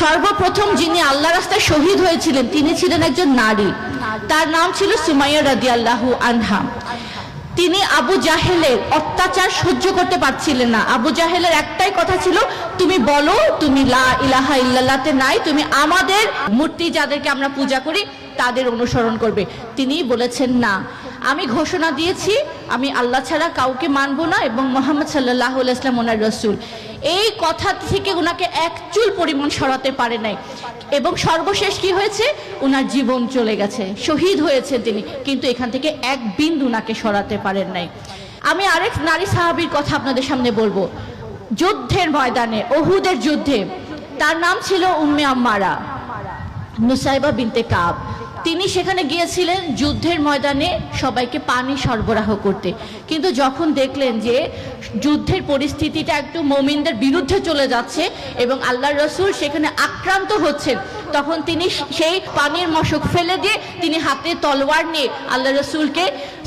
সর্বপ্রথম যিনি আল্লাহ রাস্তায় শহীদ হয়েছিলেন তিনি ছিলেন একজন নারী, তার নাম ছিল সুমাইয়া রাদিয়াল্লাহু আনহা। তিনি আবু জাহেলের অত্যাচার সহ্য করতে পারছিলেন না। আবু জাহেলের একটাই কথা ছিল, তুমি বলো তুমি লা ইলাহা ইল্লাল্লাহতে নাই, তুমি আমাদের মূর্তি যাদেরকে আমরা পূজা করি তাদের অনুসরণ করবে। তিনি বলেছেন না, আমি ঘোষণা দিয়েছি আমি আল্লাহ ছাড়া কাউকে মানব না এবং মুহাম্মদ সাল্লাল্লাহু আলাইহি ওয়াসাল্লাম ওনার রাসূল। এই কথা থেকে ওনাকে এক চুল পরিমাণ সরাতে পারে নাই এবং সর্বশেষ কি হয়েছে, ওনার জীবন চলে গেছে, শহীদ হয়েছে তিনি, কিন্তু এখান থেকে এক বিন্দু ওনাকে সরাতে পারেন নাই। আমি আরেক নারী সাহাবীর কথা আপনাদের সামনে বলবো। যুদ্ধের ময়দানে, উহুদের যুদ্ধে, তার নাম ছিল উম্মে আম্মারা নুসাইবা বিনতে কাব। তিনি সেখানে গিয়েছিলেন যুদ্ধের ময়দানে সবাইকে পানি সরবরাহ করতে, কিন্তু যখন দেখলেন যে যুদ্ধের পরিস্থিতিটা একটু মুমিনদের বিরুদ্ধে চলে যাচ্ছে এবং আল্লাহর রাসূল সেখানে আক্রান্ত হচ্ছেন, তখন তিনি সেই পানির মশক ফেলে দিয়ে তিনি হাতে তলোয়ার নিয়ে আল্লাহর রাসূলকে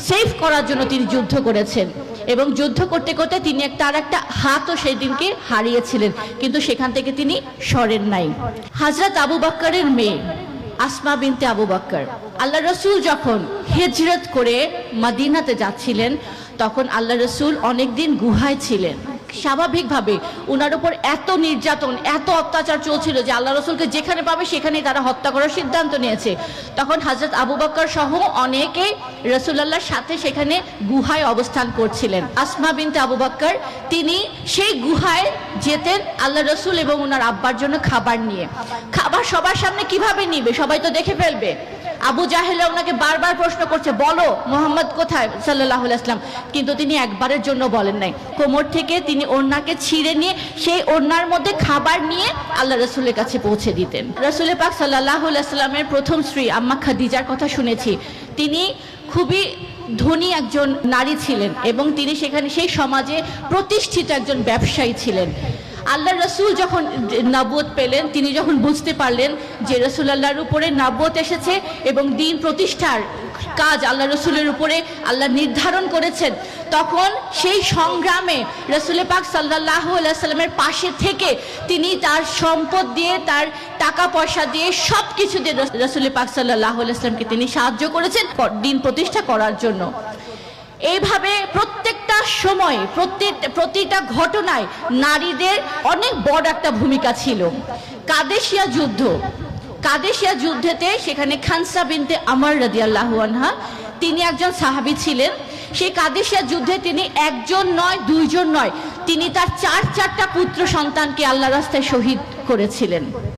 সেভ করার জন্য তিনি যুদ্ধ করেছেন এবং যুদ্ধ করতে করতে তিনি তার একটা হাতও সেই দিনকে হারিয়েছিলেন, কিন্তু সেখান থেকে তিনি সরেন নাই। হযরত আবু বকরের মেয়ে আসমা বিনতে আবু বকর, আল্লাহ রসুল যখন হিজরত করে মদিনাতে যাচ্ছিলেন তখন আল্লাহ রসুল অনেকদিন গুহায় ছিলেন। স্বাভাবিকভাবে ওনার উপর এত নির্যাতন, এত অত্যাচার চলছিল যে আল্লাহ রসুলকে যেখানে পাবে সেখানেই তারা হত্যা করার সিদ্ধান্ত নিয়েছে। তখন হযরত আবু বকর সহ অনেকেই রাসূলুল্লাহর সাথে সেখানে গুহায় অবস্থান করছিলেন। আসমা বিনতে আবু বকর তিনি সেই গুহায় যেতেন আল্লাহ রসুল এবং ওনার আব্বার জন্য খাবার নিয়ে। খাবার সবার সামনে কিভাবে নিবে, সবাই তো দেখে ফেলবে। আবু জাহেল ওনাকে বারবার প্রশ্ন করছে, বলো মুহাম্মদ কোথায় সাল্লাল্লাহু আলাইহি ওয়াসাল্লাম, কিন্তু তিনি একবারের জন্য বলেন নাই। কোমর থেকে তিনি ওড়নাকে ছিঁড়ে নিয়ে সেই ওড়নার মধ্যে খাবার নিয়ে আল্লাহ রাসূলের কাছে পৌঁছে দিতেন। রাসূল পাক সাল্লাল্লাহু আলাইহি ওয়াসাল্লামের প্রথম স্ত্রী আম্মা খাদিজার কথা শুনেছি। তিনি খুবই ধনী একজন নারী ছিলেন এবং তিনি সেখানে সেই সমাজে প্রতিষ্ঠিত একজন ব্যবসায়ী ছিলেন। আল্লাহ রসুল যখন নবুয়ত পেলেন, তিনি যখন বুঝতে পারলেন যে রাসূলুল্লাহর উপরে নবুয়ত এসেছে এবং দ্বীন প্রতিষ্ঠার কাজ আল্লাহ রসুলের উপরে আল্লাহ নির্ধারণ করেছেন, তখন সেই সংগ্রামে রাসূল পাক সাল্লাল্লাহু আলাইহি ওয়াসাল্লামের পাশে থেকে তিনি তার সম্পদ দিয়ে, তার টাকা পয়সা দিয়ে, সব কিছু দিয়ে রাসূল পাক সাল্লাল্লাহু আলাইহি ওয়াসাল্লামকে তিনি সাহায্য করেছেন দ্বীন প্রতিষ্ঠা করার জন্য। এইভাবে প্রত্যেকটা সময়, প্রতিটা ঘটনায় নারীদের অনেক বড় একটা ভূমিকা ছিল। কাদেশিয়া যুদ্ধেতে সেখানে খানসা বিনতে আমর রাদিয়াল্লাহু আনহা তিনি একজন সাহাবী ছিলেন। সেই কাদেশিয়া যুদ্ধে তিনি একজন নয়, দুইজন নয়, তিনি তার চারটা পুত্র সন্তানকে আল্লাহর রাস্তায় শহীদ করেছিলেন।